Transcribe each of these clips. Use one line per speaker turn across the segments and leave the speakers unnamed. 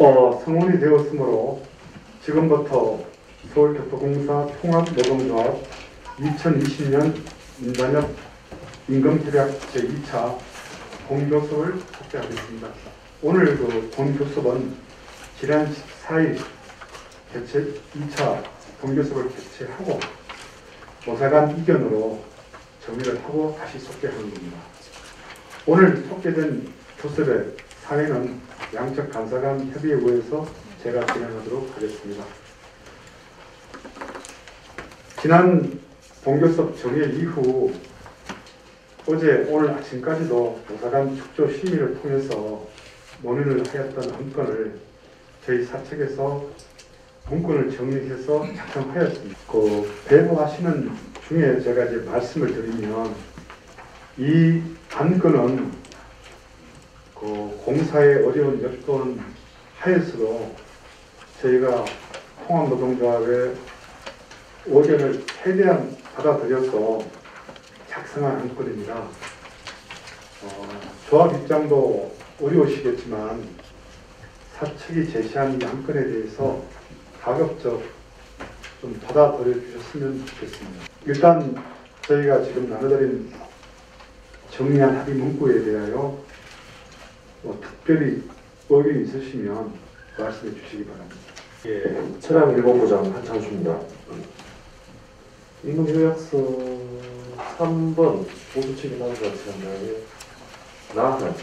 성원이 되었으므로 지금부터 서울교토공사 통합노동조합 2020년 민단협 임금협약 제2차 본교섭을 발표하겠습니다. 오늘 본교섭은 지난 14일 개최 2차 본교섭을 개최하고 노사간 의견으로 정리를 하고 다시 속개하는 겁니다. 오늘 속개된 교섭의 사회는 양측 간사 간 협의에 의해서 제가 진행하도록 하겠습니다. 지난 본교섭 정회 이후 어제 오늘 아침까지도 노사간 축조 심의를 통해서 논의를 하였던 안건을 저희 사측에서 문건을 정리해서 작성하였습니다. 배부하시는 중에 제가 이제 말씀을 드리면 이 안건은 공사의 어려운 여건 하에서도 저희가 통합노동조합의 의견을 최대한 받아들여서 작성한 안건입니다. 조합 입장도 어려우시겠지만 사측이 제시한 이 안건에 대해서 가급적 좀 받아들여 주셨으면 좋겠습니다. 일단 저희가 지금 나눠드린 정리한 합의 문구에 대하여 특별히 의견이 있으시면 말씀해 주시기 바랍니다.
예, 차량일본부장 한창수입니다. 임금협약서 3번 보수책임 당사자 지난달에 나한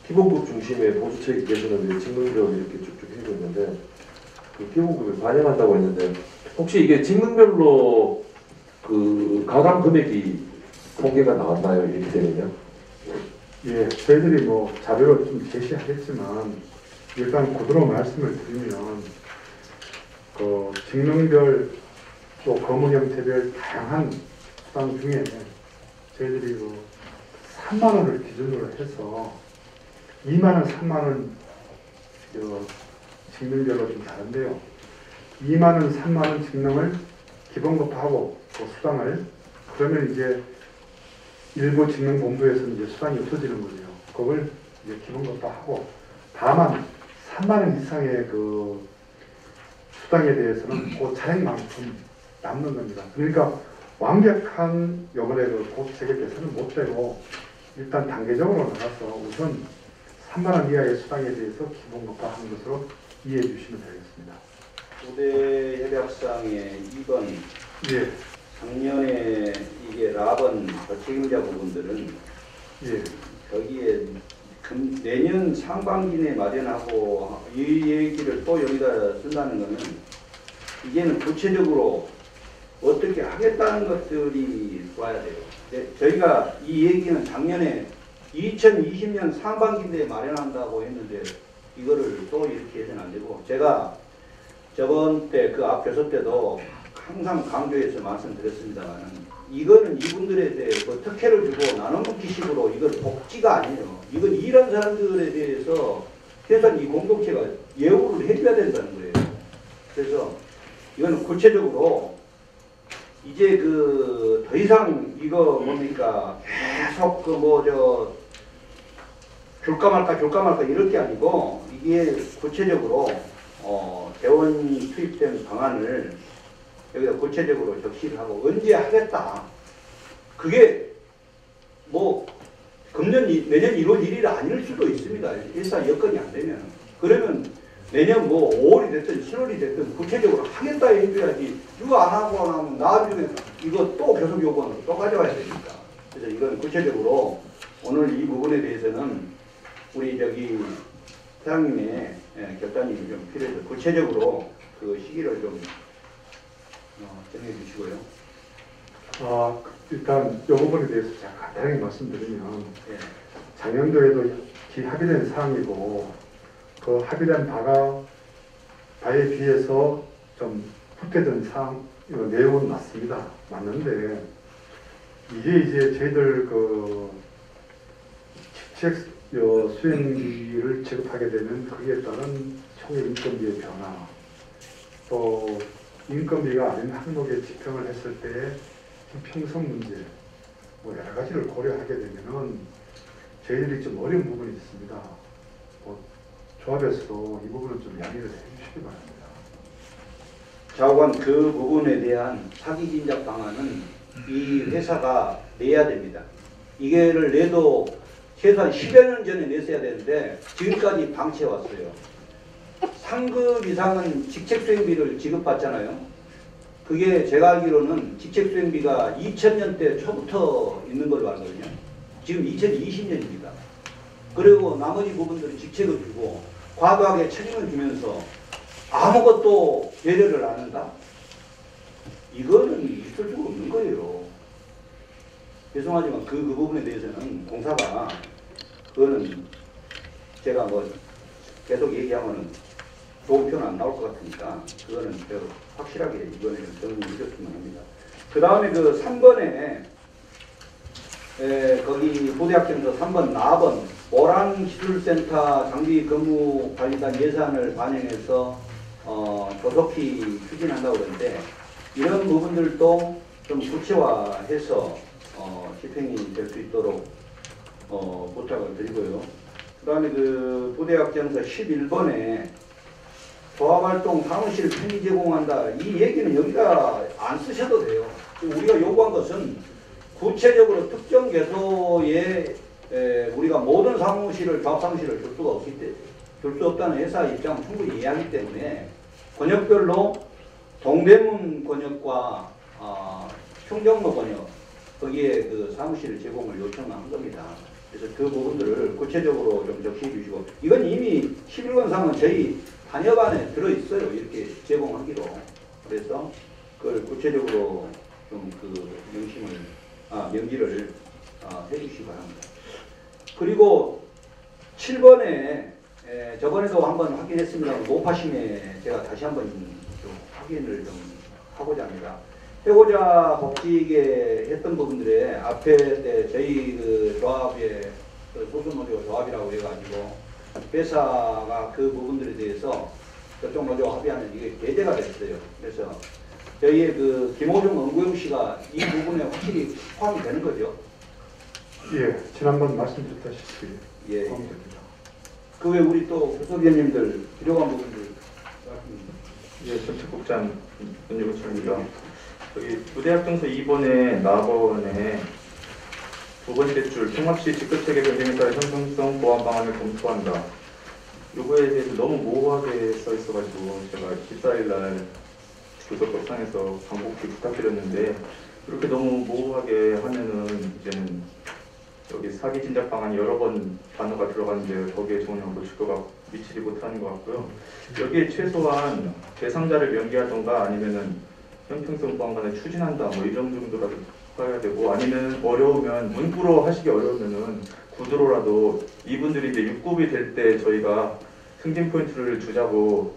기본급 중심의 보수책임 개선을 직능별로 이렇게 쭉쭉 해줬는데 그 기본급을 반영한다고 했는데 혹시 이게 직능별로 그 가감 금액이 통계가 나왔나요? 이렇게 되면요?
예, 저희들이 자료를 좀 제시하겠지만 일단 그대로 말씀을 드리면 직능별 또 거무 형태별 다양한 수당 중에 저희들이 3만 원을 기준으로 해서 2만 원, 3만 원 직능별로 좀 다른데요. 2만 원, 3만 원 직능을 기본급하고 그 수당을 그러면 이제 일부 직능본부에서는 이제 수당이 없어지는 거죠. 그걸 이제 기본급하고 다만 3만 원 이상의 그 수당에 대해서는 그 차량만큼 남는 겁니다. 그러니까 완벽한 요번에 보수체계 개선은 못 되고 일단 단계적으로 나가서 우선 3만 원 이하의 수당에 대해서 기본급화하는 것으로 이해해 주시면 되겠습니다.
부대 협약상의 2번
예.
작년에 이게 라번 책임자 부분들은 저기에 내년 상반기 내에 마련하고 이 얘기를 또 여기다 쓴다는 것은 이제는 구체적으로 어떻게 하겠다는 것들이 와야 돼요. 저희가 이 얘기는 작년에 2020년 상반기 내에 마련한다고 했는데 이거를 또 이렇게 해서는 안 되고 제가 저번 때 그 앞 교섭 때도 항상 강조해서 말씀드렸습니다만 이거는 이분들에 대해 특혜를 주고 나눠먹기식으로 이건 복지가 아니에요. 이건 일한 사람들에 대해서 최소한 이 공동체가 예우를 해줘야 된다는 거예요. 그래서 이거는 구체적으로 이제 더 이상 이거 뭡니까 계속 줄까 말까 이럴 게 아니고 이게 구체적으로 대원이 투입된 방안을 여기다 구체적으로 적시를 하고 언제 하겠다. 그게 내년 1월 1일 아닐 수도 있습니다. 일상 여건이 안 되면. 그러면 내년 5월이 됐든 7월이 됐든 구체적으로 하겠다 해줘야지. 이거 안 하고 나면 나중에 이거 또 계속 요구하면 또 가져와야 되니까. 그래서 이건 구체적으로 오늘 이 부분에 대해서는 우리 사장님의 결단이 좀 필요해서 구체적으로 그 시기를 좀 정해 주시고요.
일단 이 부분에 대해서 제가 간단하게 말씀드리면 작년도에도 합의된 사항이고 그 합의된 바에 비해서 좀 후퇴된 사항 내용은 맞습니다. 맞는데 이게 이제 저희들 직책 수행비를 지급하게 되면 거기에 따른 총액 인건비의 변화 또 인건비가 아닌 항목에 집행을 했을 때의 형평성 문제 여러 가지를 고려하게 되면은 저희들이 좀 어려운 부분이 있습니다. 조합에서도 이 부분을 좀 양해를 해주시기 바랍니다.
좌우간 그 부분에 대한 사기 진작 방안은 이 회사가 내야 됩니다. 이게를 내도 최소한 10여 년 전에 냈어야 되는데 지금까지 방치해 왔어요. 상급 이상은 직책수행비를 지급받잖아요. 그게 제가 알기로는 직책수행비가 2000년대 초부터 있는 걸로 알거든요. 지금 2020년입니다. 그리고 나머지 부분들은 직책을 주고 과도하게 책임을 주면서 아무것도 배려를 안 한다? 이거는 있을 수가 없는 거예요. 죄송하지만 그 부분에 대해서는 공사가 그거는 제가 뭐 계속 얘기하면은 좋은 표현 안 나올 것 같으니까 그거는 저 확실하게 이번에는 정리해 주셨으면 합니다. 그 다음에 그 3번에 거기 부대학생서 3번 나번 모란기술센터 장비 근무관리단 예산을 반영해서 조속히 추진한다고 그러는데 이런 부분들도 좀 구체화해서 집행이 될 수 있도록 부탁을 드리고요. 그 다음에 그 부대학생서 11번에 조합활동 사무실 편의 제공한다. 이 얘기는 여기가 안 쓰셔도 돼요. 우리가 요구한 것은 구체적으로 특정 개소에 우리가 모든 사무실을 조합사무실을 줄 수가 없기 때문에 줄 수 없다는 회사 입장을 충분히 이해하기 때문에 권역별로 동대문 권역과 충정로 권역 거기에 그 사무실 제공을 요청한 겁니다. 그래서 그 부분들을 구체적으로 좀 적시해 주시고 이건 이미 11권상은 저희 단협안에 들어있어요. 이렇게 제공하기로. 그래서 그걸 구체적으로 좀 그 명기를 해주시기 바랍니다. 그리고 7번에 저번에도 한번 확인했습니다만 모파심에 제가 다시 한번 좀 확인을 좀 하고자 합니다. 해고자 복직에 했던 부분들에 앞에 때 저희 그 조합의 그 소수노조 조합이라고 해가지고 회사가 그 부분들에 대해서 저쪽 노조 합의하면 이게 배제가 됐어요. 그래서 저희의 그 김호중 연구용 씨가 이 부분에 확실히 포함이 되는 거죠.
예, 지난번 말씀드렸다시피
예.
포함이 됩니다.
그 외 우리 또 교섭위원님들 필요한 부분들
예, 정책국장 윤유구입니다. 여기 부대학정서 2번에 나번에 두 번째 줄 통합시 직급체계 변경에 따른 형평성 보완 방안을 검토한다. 요거에 대해서 너무 모호하게 써 있어가지고 제가 14일날 교섭법상에서 반복히 부탁드렸는데 이렇게 너무 모호하게 하면은 이제는 여기 사기 진작 방안이 여러 번 단어가 들어가는데 거기에 전혀 효과가 미치지 못하는 것 같고요. 여기에 최소한 대상자를 명기하던가 아니면은 형평성 보완관을 추진한다 뭐 이런 정도라도 해야 되고 아니면 어려우면 문구로 하시기 어려우면은 구두로라도 이분들이 이제 6급이 될 때 저희가 승진 포인트를 주자고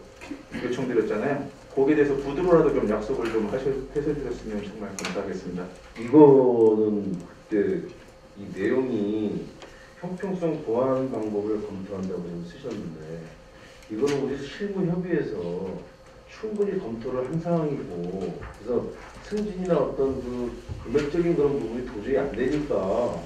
요청드렸잖아요. 거기에 대해서 구두로라도 좀 약속을 좀 해주셨으면 정말 감사하겠습니다.
이거는 그때 이 내용이 형평성 보완 방법을 검토한다고 좀 쓰셨는데 이거는 우리 실무 협의에서 충분히 검토를 한 상황이고 그래서 승진이나 어떤 그 금액적인 그런 부분이 도저히 안 되니까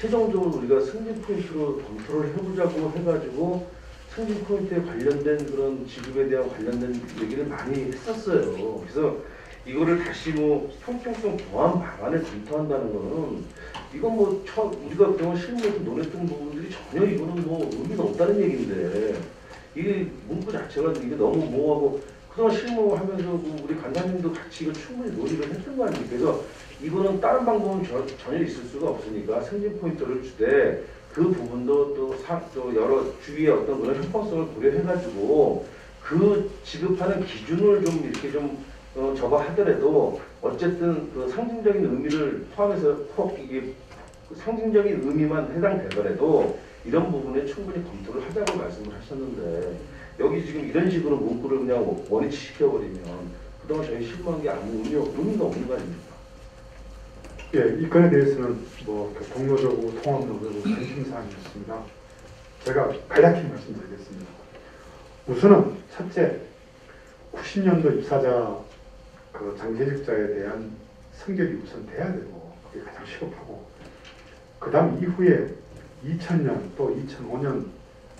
최종적으로 우리가 승진 포인트로 검토를 해보자고 해가지고 승진 포인트에 관련된 그런 지급에 대한 관련된 얘기를 많이 했었어요. 그래서 이거를 다시 뭐 형평성 보완 방안을 검토한다는 거는 이건 뭐 우리가 그동안 실무에서 논했던 부분들이 전혀 이거는 뭐 의미가 없다는 얘기인데 이게 문구 자체가 이게 너무 모호하고 그동안 실무하면서 우리 간사님도 같이 이걸 충분히 논의를 했던 거 아닙니까? 그래서 이거는 다른 방법은 전혀 있을 수가 없으니까 승진 포인트를 주되 그 부분도 또 여러 주위의 어떤 그런 형평성을 고려해가지고 그 지급하는 기준을 좀 이렇게 좀 저거 하더라도 어쨌든 그 상징적인 의미를 포함해서 꼭 이게 상징적인 의미만 해당되더라도 이런 부분에 충분히 검토를 하자고 말씀을 하셨는데 여기 지금 이런 식으로 문구를 그냥 원위치 시켜버리면 그동안 저희 실무한 게 아무 의미가 없는 거 아닙니까?
예, 이 건에 대해서는 뭐 동료적으로 통합노조고 관심사항이었습니다. 제가 간략히 말씀드리겠습니다. 우선은 첫째, 90년도 입사자 그 장기직자에 대한 성적이 우선 돼야 되고 그게 가장 시급하고 그 다음 이후에 2000년 또 2005년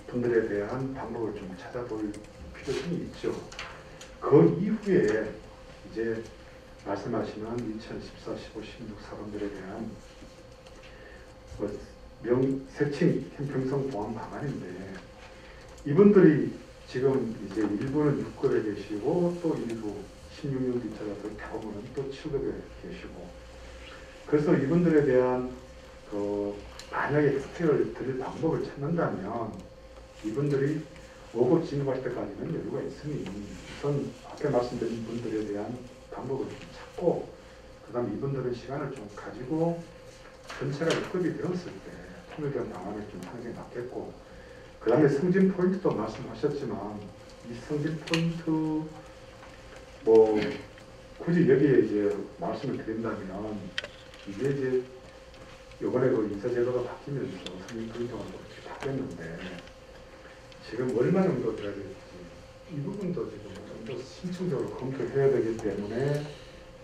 분들에 대한 방법을 좀 찾아볼 필요성이 있죠. 그 이후에 이제 말씀하시는 2014, 15, 16 사람들에 대한 세칭 형평성 보완 방안인데 이분들이 지금 이제 일부는 6급에 계시고 또 일부 16년 뒤자라도 대부분은 또 7급에 계시고 그래서 이분들에 대한 만약에 혜택을 드릴 방법을 찾는다면 이분들이 5급 진급할 때까지는 여유가 있으니 우선 앞에 말씀드린 분들에 대한 방법을 좀 찾고 그 다음 이분들은 시간을 좀 가지고 전체가 6급이 되었을 때 통일된 방안을 좀 하는 게 맞겠고 그 다음에 승진 포인트도 말씀하셨지만 이 승진 포인트 굳이 여기에 이제 말씀을 드린다면 이게 이제 이번에 그 인사제도가 바뀌면서 승진 포인트가 이렇게 바뀌었는데 지금 얼마 정도 돼야 될지 이 부분도 지금 좀 더 신중적으로 검토해야 되기 때문에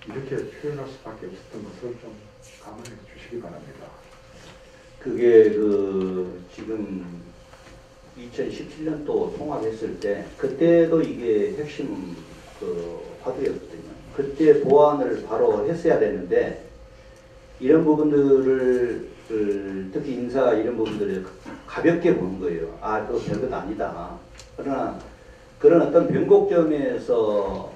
이렇게 표현할 수밖에 없었던 것을 좀 감안해 주시기 바랍니다.
그게 지금 2017년도 통합했을 때 그때도 이게 핵심 화두였거든요. 그때 보완을 바로 했어야 되는데 이런 부분들을 특히 인사 이런 부분들을 가볍게 보는 거예요. 그거 별것 아니다. 그러나 그런 어떤 변곡점에서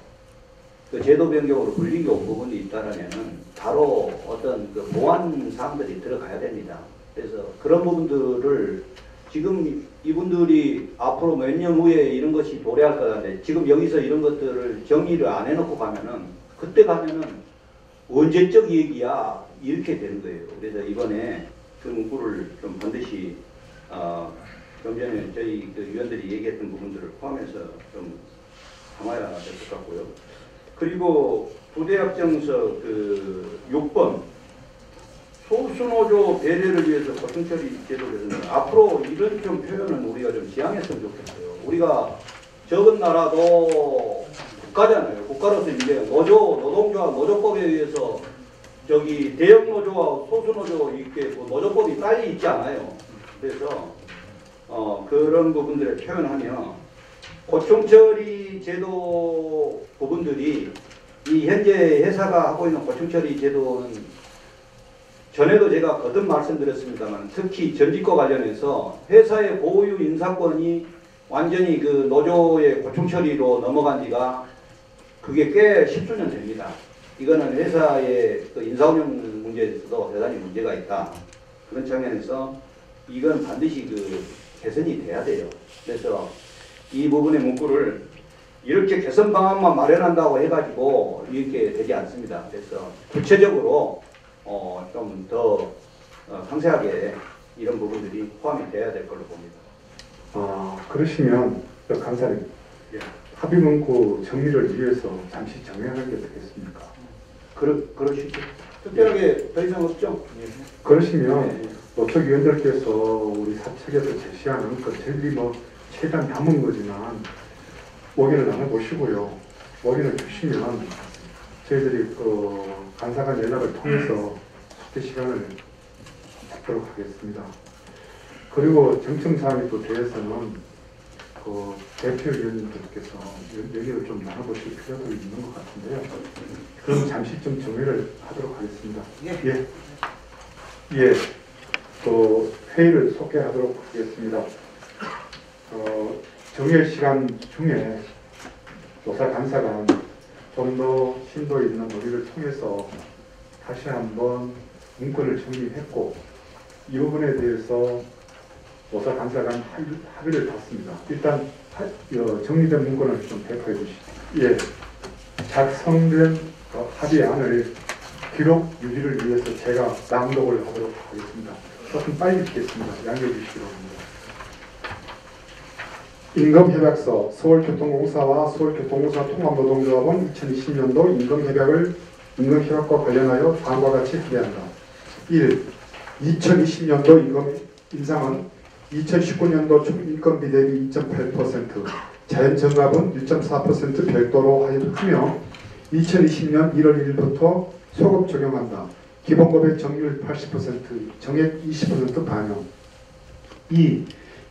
그 제도 변경으로 물리게 온 부분이 있다라면은 바로 어떤 그 보완 사항들이 들어가야 됩니다. 그래서 그런 부분들을 지금 이분들이 앞으로 몇 년 후에 이런 것이 도래할 것 같은데 지금 여기서 이런 것들을 정리를 안 해놓고 가면은 그때 가면은 언제적 얘기야 이렇게 되는 거예요. 그래서 이번에 그 문구를 좀 반드시 좀 전에 저희 그 위원들이 얘기했던 부분들을 포함해서 좀 담아야 될 것 같고요. 그리고 부대합정서 6번 소수노조 배려를 위해서 고통처리 제도에서는 앞으로 이런 좀 표현은 우리가 좀 지향했으면 좋겠어요. 우리가 적은 나라도 국가잖아요. 국가로서 이제 노동조합 노조법에 의해서 대형 노조와 소수 노조 이렇게 노조법이 딸리 있지 않아요. 그래서 그런 부분들을 표현하며 고충처리 제도 부분들이 이 현재 회사가 하고 있는 고충처리 제도는 전에도 제가 거듭 말씀드렸습니다만 특히 전직과 관련해서 회사의 고유 인사권이 완전히 그 노조의 고충처리로 넘어간 지가 그게 꽤 10수년 됩니다. 이거는 회사의 그 인사운영 문제에서도 대단히 문제가 있다. 그런 측면에서 이건 반드시 개선이 돼야 돼요. 그래서 이 부분의 문구를 이렇게 개선 방안만 마련한다고 해가지고 이렇게 되지 않습니다. 그래서 구체적으로 좀 더 상세하게 이런 부분들이 포함이 돼야 될 걸로 봅니다.
그러시면 간사님 합의 문구 정리를 위해서 잠시 정리하는 게 되겠습니까?
그러시죠. 특별하게 더 이상 없죠?
그러시면 노총위원들께서 우리 사측에서 제시하는 저희들이 최대한 담은 거지만 확인을 나눠보시고요. 확인을 주시면 저희들이 간사간 연락을 통해서 숙제 시간을 잡도록 하겠습니다. 그리고 정청사항에 또 대해서는 대표위원님들께서 얘기를 좀 나눠보실 필요도 있는 것 같은데요. 그럼 잠시 좀 정리를 하도록 하겠습니다. 회의를 소개하도록 하겠습니다. 정해 시간 중에 노사 간사가 좀 더 심도 있는 논의를 통해서 다시 한번 문건을 정리했고 이 부분에 대해서 노사 간사가 합의를 봤습니다. 일단 정리된 문건을 좀 대표해 주시죠. 작성된 합의안을 기록 유지를 위해서 제가 낭독을 하도록 하겠습니다. 조금 빨리 읽겠습니다. 양해해 주시기 바랍니다. 임금협약서 서울교통공사와 서울교통공사 통합노동조합은 2020년도 임금협약과 관련하여 다음과 같이 합의한다. 1. 2020년도 임금 인상은 2019년도 총인건비 대비 2.8%, 자연정갑은 6.4% 별도로 하며 2020년 1월 1일부터 소급 적용한다. 기본급의 정률 80%, 정액 20% 반영. 2.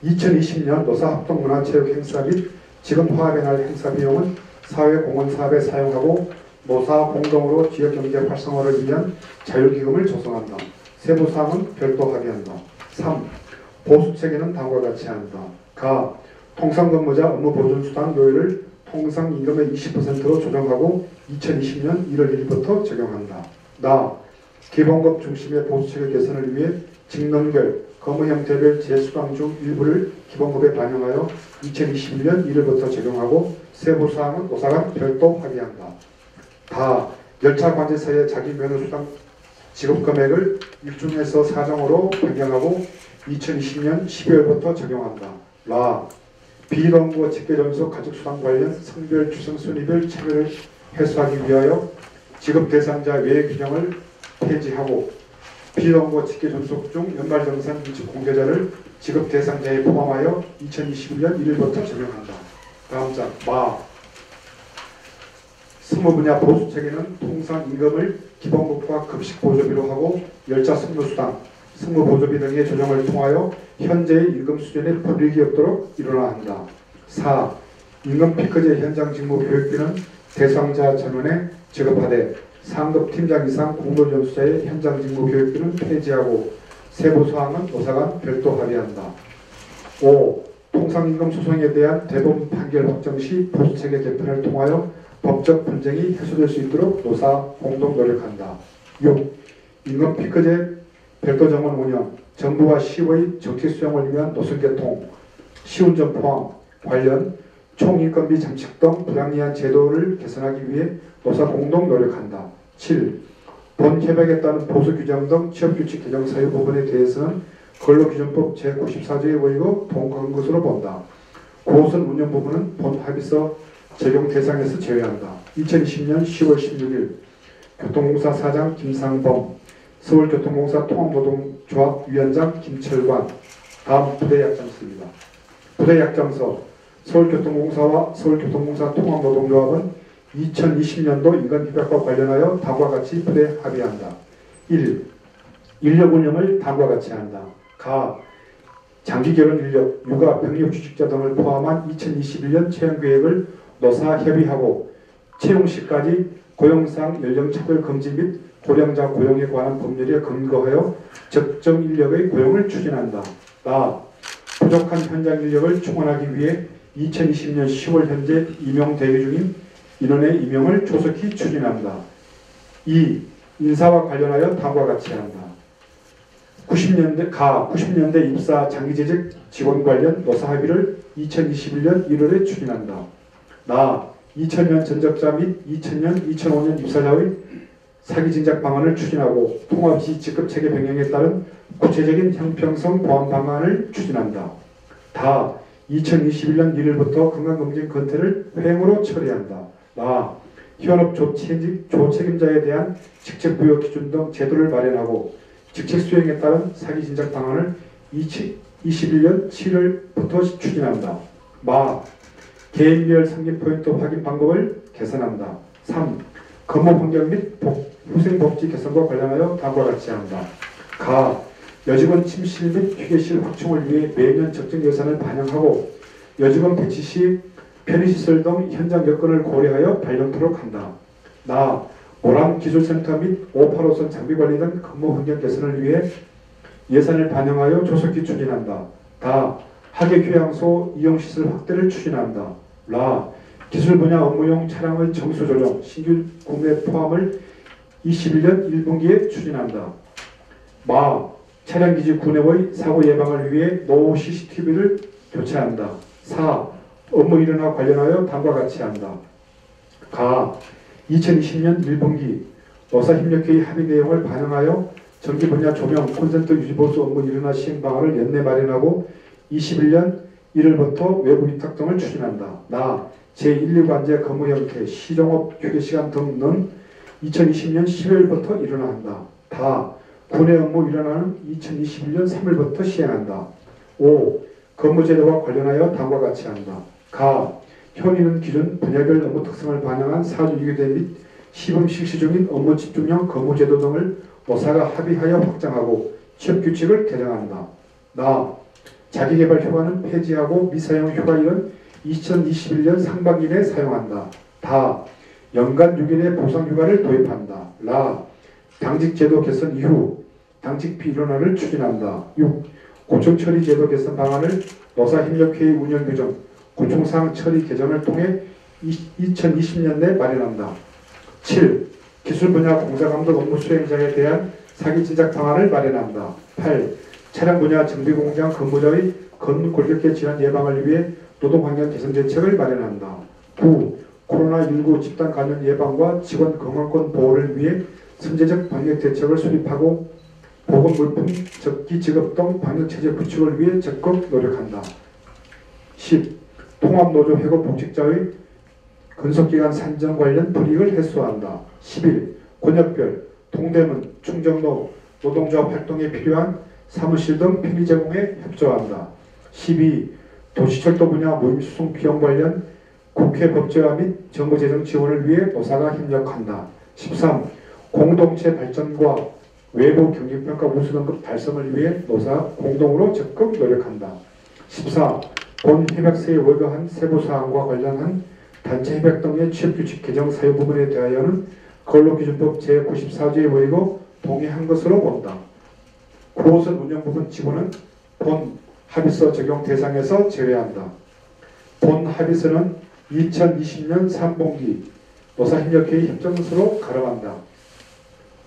2020년 노사합동문화체육 행사 및 직업화합의 날 행사 비용은 사회공헌사업에 사용하고 노사 공동으로 지역경제 활성화를 위한 자율기금을 조성한다. 세부사항은 별도 합의한다. 3. 보수체계는 다음과 같이 한다. 가. 통상근무자 업무보존수당 요율을 통상임금의 20%로 조정하고 2020년 1월 1일부터 적용한다. 나. 기본급 중심의 보수체계 개선을 위해 직능별, 거무 형태별 재수당 중 일부를 기본급에 반영하여 2021년 1일부터 적용하고 세부사항은 노사간 별도 합의한다. 다. 열차관제사의 자기면허수당 지급금액을 1중에서 4정으로 변경하고 2020년 12월부터 적용한다. 라. 비동부 직계전속 가족수당 관련 성별, 추성, 순위별 차별을 해소하기 위하여 지급 대상자 외 규정을 폐지하고 비동부 직계전속 중 연말정산 인식 공제자를 지급 대상자에 포함하여 2021년 1일부터 적용한다. 다음 장. 마. 승무분야 보수체계는 통상임금을 기본급과 급식보조비로 하고 열차 승무수당, 승무보조비 등의 조정을 통하여 현재의 임금 수준에 불이익이 없도록 일어나야 한다. 4. 임금 피크제 현장 직무 교육비는 대상자 전원에 지급하되 상급 팀장 이상 공로연수자의 현장 직무 교육비는 폐지하고 세부사항은 노사간 별도 합의한다. 5. 통상임금 소송에 대한 대법원 판결 확정 시 보수체계 개편을 통하여 법적 분쟁이 해소될 수 있도록 노사 공동 노력한다. 6. 임금 피크제 별도 정원 운영, 정부와 시의 정책 수행을 위한 노선개통, 시운전 포함, 관련 총인건비 잠식 등 불합리한 제도를 개선하기 위해 노사 공동 노력한다. 7. 본 협약에 따른 보수 규정 등 취업규칙 개정 사유 부분에 대해서는 근로기준법 제94조에 의거 통과한 것으로 본다. 고선 운영 부분은 본 합의서 적용 대상에서 제외한다. 2020년 10월 16일 교통공사 사장 김상범, 서울교통공사 통합노동조합 위원장 김철관. 다음 부대 약정서입니다. 부대 약정서. 서울교통공사와 서울교통공사 통합노동조합은 2020년도 인건협약과 관련하여 다음과 같이 부대 합의한다. 1. 인력 운영을 다음과 같이 한다. 가. 장기결혼 인력, 육아, 병력 취직자 등을 포함한 2021년 채용계획을 노사 협의하고 채용 시까지 고용상 연령차별 금지 및 고령자 고용에 관한 법률에 근거하여 적정 인력의 고용을 추진한다. 나. 부족한 현장 인력을 충원하기 위해 2020년 10월 현재 임용 대기 중인 인원의 임용을 조속히 추진한다. 2. 인사와 관련하여 다음과 같이 한다. 90년대 입사 장기재직 직원 관련 노사 합의를 2021년 1월에 추진한다. 나. 2000년 전적자 및 2000년, 2005년 입사자의 사기 진작 방안을 추진하고 통합시 직급체계 변경에 따른 구체적인 형평성 보완 방안을 추진한다. 다. 2021년 1일부터 건강검진 건태를 회행으로 처리한다. 나. 현업 조책임자에 대한 직책부여 기준 등 제도를 마련하고 직책 수행에 따른 사기 진작 방안을 2021년 7월부터 추진한다. 마. 개인별 상급 포인트 확인 방법을 개선한다. 3. 근무 환경 및 후생복지 개선과 관련하여 다음과 같이 한다. 가. 여직원 침실 및 휴게실 확충을 위해 매년 적정 예산을 반영하고 여직원 배치 시 편의시설 등 현장 여건을 고려하여 발령토록 한다. 나. 모란기술센터 및 585선 장비관리 등 근무 환경 개선을 위해 예산을 반영하여 조속히 추진한다. 다. 학예교양소 이용시설 확대를 추진한다. 라. 기술 분야 업무용 차량의 정수 조정, 신규 구매 포함을 21년 1분기에 추진한다. 마. 차량기지 구내의 사고 예방을 위해 노후 CCTV를 교체한다. 4. 업무 일원화 관련하여 다음과 같이 한다. 가. 2020년 1분기 노사협력회의 합의 내용을 반영하여 전기 분야 조명, 콘센트 유지보수 업무 일원화 시행 방안을 연내 마련하고 21년 1월부터 외부 위탁 등을 추진한다. 나. 제1류관제 근무 형태, 시종업 휴게시간 등은 2020년 10월부터 일어난다. 다. 군의 업무 일어나는 2021년 3월부터 시행한다. 5. 근무제도와 관련하여 다음과 같이 한다. 가. 현위는 기준 분야별 업무 특성을 반영한 사주유기대 및 시범 실시 중인 업무 집중형 근무제도 등을 노사가 합의하여 확장하고 취업규칙을 개정한다. 나. 자기개발 휴가는 폐지하고 미사용 휴가일은 2021년 상반기 내에 사용한다. 다. 연간 6일의 보상휴가를 도입한다. 라. 당직제도 개선 이후 당직비 일원화를 추진한다. 6. 고충 처리 제도 개선 방안을 노사협력회의 운영 규정, 고충사항 처리 개정을 통해 2020년 내 마련한다. 7. 기술 분야 공사감독 업무 수행자에 대한 사기 진작 방안을 마련한다. 8. 차량 분야 정비공장 근무자의 근골격계 질환 예방을 위해 노동환경 개선 대책을 마련한다. 9. 코로나19 집단 감염 예방과 직원 건강권 보호를 위해 선제적 방역 대책을 수립하고 보건 물품 적기 지급 등 방역 체제 구축을 위해 적극 노력한다. 10. 통합노조 회고 복직자의 근속기간 산정 관련 불이익을 해소한다. 11. 권역별 동대문, 충정로 노동조합 활동에 필요한 사무실 등 편의 제공에 협조한다. 12. 도시철도 분야 무임수송 비용 관련 국회 법제화 및 정부재정 지원을 위해 노사가 협력한다. 13. 공동체 발전과 외부 경쟁평가 우수 등급 달성을 위해 노사 공동으로 적극 노력한다. 14. 본 협약서에 의거한 세부사항과 관련한 단체 협약 등의 취업규칙 개정 사유 부분에 대하여는 근로기준법 제94조에 의거 동의한 것으로 본다. 9호선 운영 부분 지구는 본 합의서 적용 대상에서 제외한다. 본 합의서는 2020년 3분기 노사협력회의 협정서로 가름한다.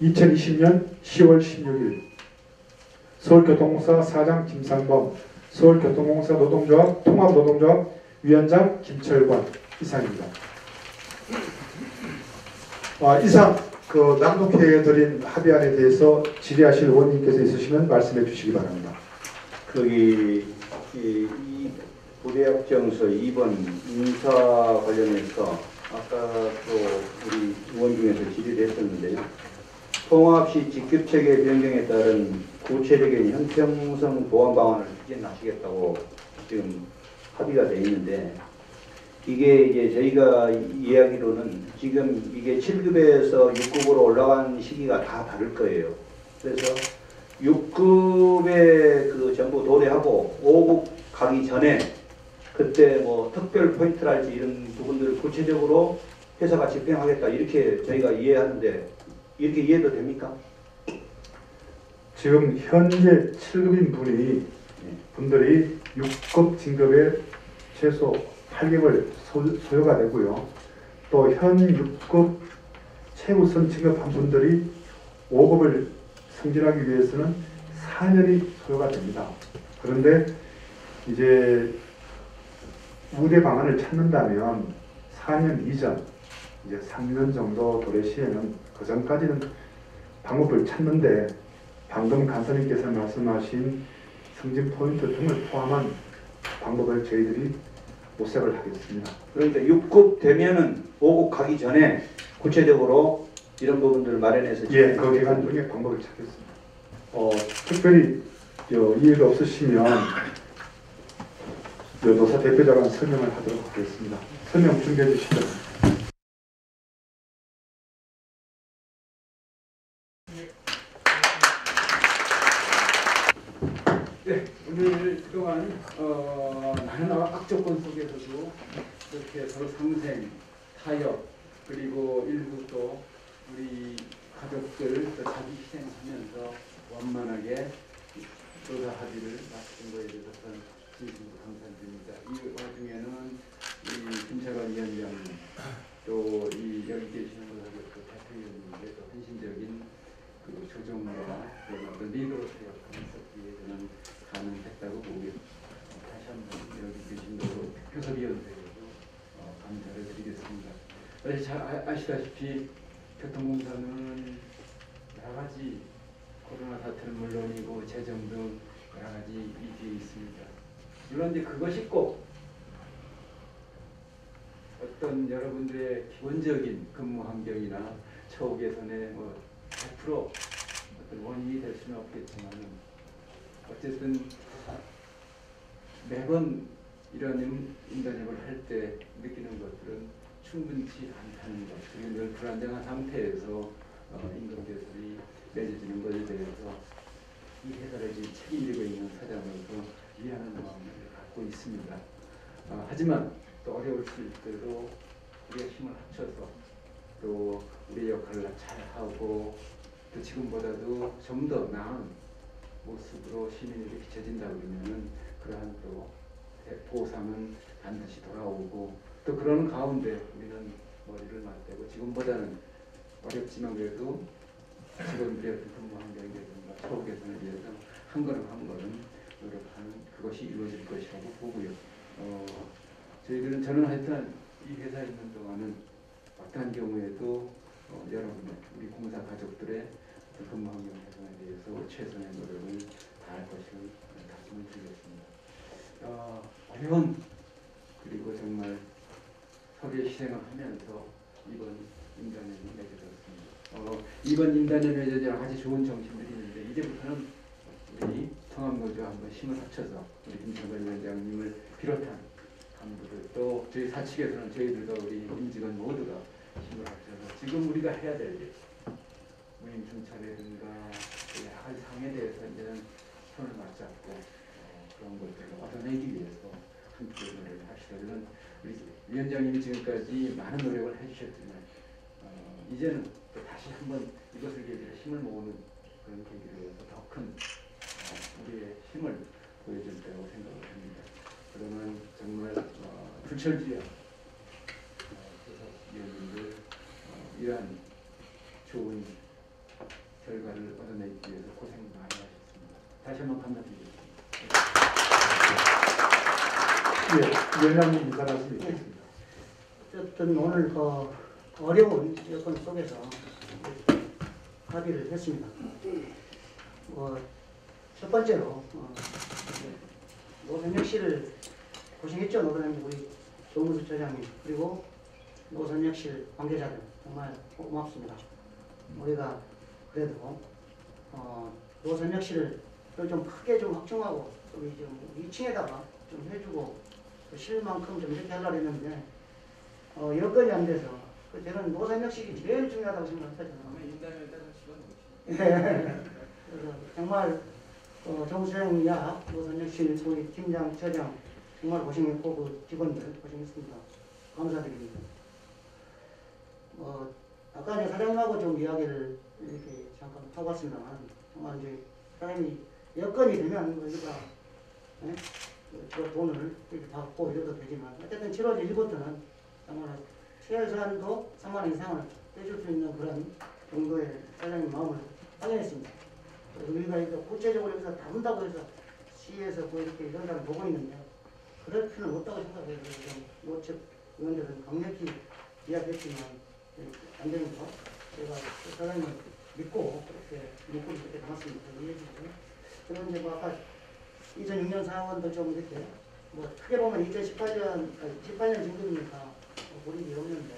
2020년 10월 16일 서울교통공사 사장 김상범, 서울교통공사 노동조합 통합노동조합 위원장 김철관 이상입니다. 이상 낭독해드린 합의안에 대해서 질의하실 의원님께서 있으시면 말씀해 주시기 바랍니다.
거기 이 부대협정서 2번 인사 관련해서 아까 또 우리 의원 중에서 질의를 했었는데요. 통합 시 직급체계 변경에 따른 구체적인 형평성 보완 방안을 추진하시겠다고 지금 합의가 되어 있는데 이게 이제 저희가 이야기로는 지금 이게 7급에서 6급으로 올라간 시기가 다 다를 거예요. 그래서 6급에 그 전부 도래하고 5급 가기 전에 그때 뭐 특별 포인트랄지 이런 부분들을 구체적으로 회사가 집행하겠다 이렇게 저희가 이해하는데 이렇게 이해도 됩니까?
지금 현재 7급인 분들이 6급 진급에 최소 8개월 소요가 되고요. 또 현 6급 최우선 진급한 분들이 5급을 승진하기 위해서는 4년이 소요가 됩니다. 그런데 이제 우대 방안을 찾는다면 4년 이전, 이제 3년 정도 도래 시에는 그 전까지는 방법을 찾는데 방금 간사님께서 말씀하신 승진 포인트 등을 포함한 방법을 저희들이 모색을 하겠습니다.
그러니까 6급 되면은 5급 가기 전에 구체적으로 이런 부분들을 마련해서
예, 그 기간 중에 방법을 찾겠습니다. 특별히 이해가 없으시면 노사 대표자가 설명을 하도록 하겠습니다. 설명 준비해 주시죠.
네, 오늘 그동안 많은 악조건 속에서도 이렇게 서로 상생, 타협, 그리고 일부 또 우리 가족들 또 자기 희생하면서 원만하게 노사 합의를 마친 거에 대해서 진심으로 감사드립니다. 이 와중에는 이 김철관 위원장 또 이 여기 계시는 그 대표위원님께 또 헌신적인 그 조정과 그런 어떤 리더로서의 역할을 있었기에 저는 가능했다고 보고 다시 한번 여기 계신 교섭위원회에도 감사를 드리겠습니다. 잘 아시다시피 교통공사는 여러 가지 코로나 사태는 물론이고 재정 등 여러 가지 위기에 있습니다. 물론 이제 그것이 꼭 어떤 여러분들의 기본적인 근무 환경이나 처우 개선에 100% 어떤 원인이 될 수는 없겠지만 어쨌든 매번 이런 인간협을 할 때 느끼는 것들은 충분치 않다는 것, 그리고 늘 불안정한 상태에서 임금 개선이 맺어지는 것에 대해서 이 회사를 책임지고 있는 사장으로서 미안한 마음을 갖고 있습니다. 하지만 또 어려울 때도 우리가 힘을 합쳐서 또 우리의 역할을 잘 하고 또 지금보다도 좀 더 나은 모습으로 시민에게 비춰진다 그러면은 그러한 또 보상은 반드시 돌아오고 또 그러는 가운데 우리는 머리를 맞대고 지금보다는 어렵지만 그래도 직원들의 근무 환경이라든가 처우 개선을 위해서 한 걸음 한 걸음 노력하는 그것이 이루어질 것이라고 보고요. 저는 하여튼 이 회사에 있는 동안은 어떠한 경우에도 여러분 우리 공사 가족들의 근무 환경 개선에 대해서 최선의 노력을 다할 것을 다짐을 드리겠습니다. 어려운 그리고 정말 서로의 희생을 하면서 이번 임단연이 맺어졌습니다. 이번 임단연에 여러 가지 좋은 정신들이 있는데 이제부터는 우리 통합노조와 한번 힘을 합쳐서 우리 김창걸 위원장님을 비롯한 간부들 또 저희 사측에서는 저희들과 우리 임직원 모두가 힘을 합쳐서 지금 우리가 해야 될 일, 무임 순찰이라든가 여러 가지 상에 대해서 이제는 손을 맞잡고 그런 것들을 얻어내기 위해서 함께 노력을 합시다. 저는 우리 위원장님이 지금까지 많은 노력을 해주셨지만 이제는 또 다시 한번 이것을 계기로 힘을 모으는 그런 계기로 해서 더 큰 우리의 힘을 보여줄 때라고 생각을 합니다. 그러면 정말 불철주야 위원님들 이러한 좋은 결과를 얻어내기 위해서 고생 많이 하셨습니다. 다시 한번 감사드리겠습니다.
예, 위원장님 인사 말씀 있겠습니다.
어쨌든 오늘 어려운 여건 속에서 합의를 했습니다. 첫 번째로 노선혁 씨를 고생했죠. 노선혁 우리 조문수 처장님 그리고 노선혁 씨 관계자들 정말 고맙습니다. 우리가 그래도 노선혁 씨를 좀 크게 좀 확충하고 우리 좀 2층에다가 좀 해주고 실만큼 좀 이렇게 하려고 했는데 여건이 안 돼서 저는 노선혁 씨 제일 중요하다고 생각하잖아요.
인단에 따라 집어넣으시죠.
그래서 정말 정수영이야 노선혁 씨 우리 팀장, 처장 정말 고생했고 그 직원들 고생했습니다. 감사드립니다. 아까 이제 사장님하고 좀 이야기를 이렇게 잠깐 하고 왔습니다만 정말 이제 사장님이 여건이 되면 우리가 저 돈을 이렇게 받고 이래도 되지만 어쨌든 7월 1일부터는 정말 최소한도 3만 원 이상을 떼줄 수 있는 그런 정도의 사장님 마음을 확인했습니다. 그래서 우리가 이거 구체적으로 여기서 다 한다고 해서 시에서 뭐 이렇게 이런 사람 보고 있는데 그럴 필요는 없다고 생각해요. 노측 의원들은 강력히 이야기했지만 안 되는 거 제가 사장님을 믿고 그렇게 문구를 이렇게 담았습니다. 이해해주죠. 그리고 이제 뭐 아까 2006년 상황도 좀 이렇게 뭐 크게 보면 18년 진급이니까 고립이 없는데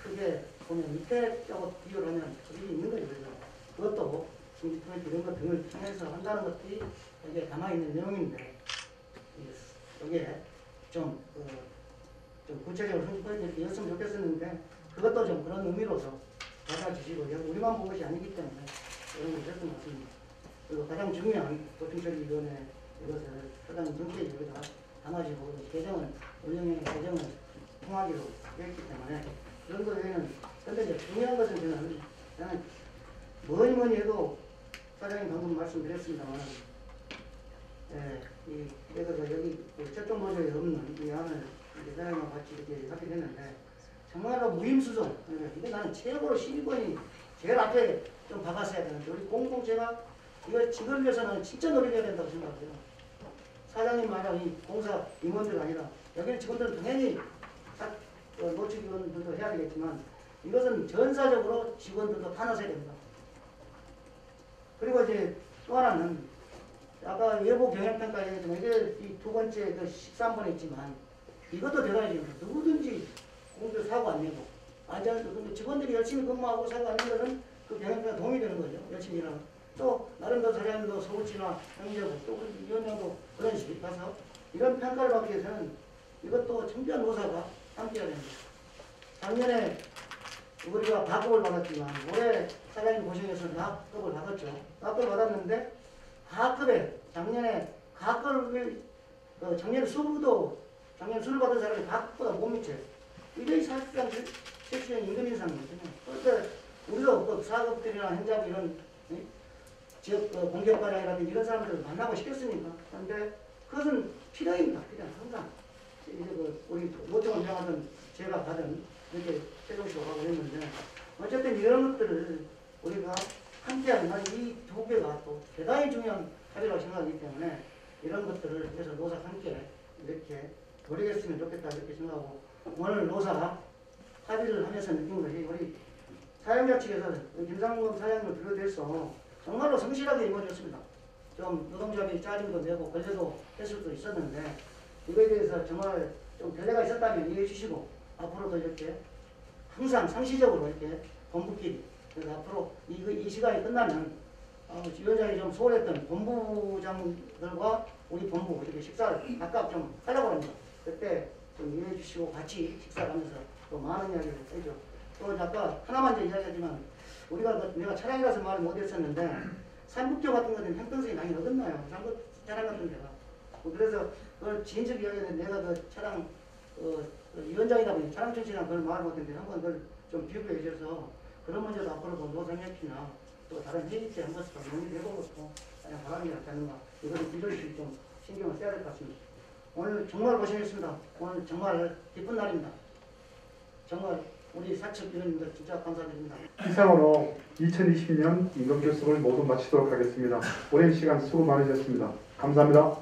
크게 보면 이때하고 비교를 하면 고립이 있는 거죠. 그래서 그것도 중지포인트 이런 것 등을 통해서 한다는 것들이 여기에 담아있는 내용인데 여기에 좀 구체적으로 중지포인트 이렇게 였으면 좋겠었는데 그것도 좀 그런 의미로서 받아주시고 우리만 본 것이 아니기 때문에 이런 걸 했던 것 같습니다. 그리고 가장 중요한 보충처리위원회 이것을 사장님 정책에 여기다 담아지고 개정을 운영의 개정을 통하기로 했기 때문에 그런 거 외에는 근데 이제 중요한 것은 저는 뭐니 해도 사장님 방금 말씀드렸습니다만 그래서 여기 최종 노조에 없는 이 안을 사장님과 같이 이렇게 하게 됐는데 정말로 무임수송 이게 나는 최고로 12번이 제일 앞에 좀 박았어야 되는데 우리 공동체가 이거 지금 위해서는 진짜 노력해야 된다고 생각해요. 사장님 말한 이 공사 임원들 아니라 여기는 직원들은 당연히 노측 임원들도 해야 되겠지만 이것은 전사적으로 직원들도 타나서야 됩니다. 그리고 이제 또 하나는 아까 외부 경영평가 얘기했지만 이게 이 두 번째 그 13번에 있지만 이것도 대단히 중요합니다. 누구든지 공들 사고 안 내고 근데 직원들이 열심히 근무하고 사고 안 내는 것은 그 경영평가 도움이 되는 거죠. 열심히 일하는. 또 나름대로 사장님도 서울시나 행정부 또 우리 위원장도 그런 식으로 가서 이런 평가를 받기 위해서는 이것도 청년 노사가 함께해야 됩니다. 작년에 우리가 과급을 받았지만 올해 사장님 고생해서 과급을 받았죠. 과급을 받았는데 과급에 작년에 각을 작년 수를 받은 사람이 각보다 못 미쳐요. 이게 사실상 실질적인 임금 인상이거든요. 그러니까 우리도 그 사업들이나 현장 이런 지역 공격과장이라든지 이런 사람들을 만나고 싶겠습니까? 그런데 그것은 필요입니다. 항상 이제 우리 노총을 운영하던 제가 받은 이렇게 해주시고 하고 했는데 어쨌든 이런 것들을 우리가 함께하는 이 두 개가 또 대단히 중요한 합의라고 생각하기 때문에 이런 것들을 그래서 노사 함께 이렇게 노력했으면 좋겠다 이렇게 생각하고 오늘 노사 합의를 하면서 느낀 것이 우리 사용자 측에서 김상범 사장님을 비롯해서 정말로 성실하게 이루어졌습니다. 좀 노동조합이 짜증도 내고 걸려도 했을 수도 있었는데 이거에 대해서 정말 좀 결례가 있었다면 이해해 주시고 앞으로도 이렇게 항상 상시적으로 이렇게 본부끼리 그래서 앞으로 이 시간이 끝나면 위원장이 좀 소홀했던 본부장들과 우리 본부 이렇게 식사를 각각 좀 하려고 합니다. 그때 좀 이해해 주시고 같이 식사를 하면서 또 많은 이야기를 해줘. 또 아까 하나만 더 이야기하지만 우리가 내가 차량이라서 말을 못했었는데 삼국교 같은 거는 형평성이 많이 어긋나요. 삼국 차량 같은 데가. 그래서 그걸 지인적 이야기는 내가 그 차량 위원장이다 보니 차량 정치랑 그걸 말을 못했는데 한번 그걸 좀 비교해 주셔서 그런 문제도 앞으로도 노상협회나 또 다른 회의 때 한 번씩 논의해보는 것도 그냥 바람이 낫지 않는가. 이것을 기존시 좀 신경을 써야 될 것 같습니다. 오늘 정말 고생했습니다. 오늘 정말 기쁜 날입니다. 정말 우리 사측 위원님들 진짜 감사드립니다.
이상으로 2020년 임금교섭을 모두 마치도록 하겠습니다. 오랜 시간 수고 많으셨습니다. 감사합니다.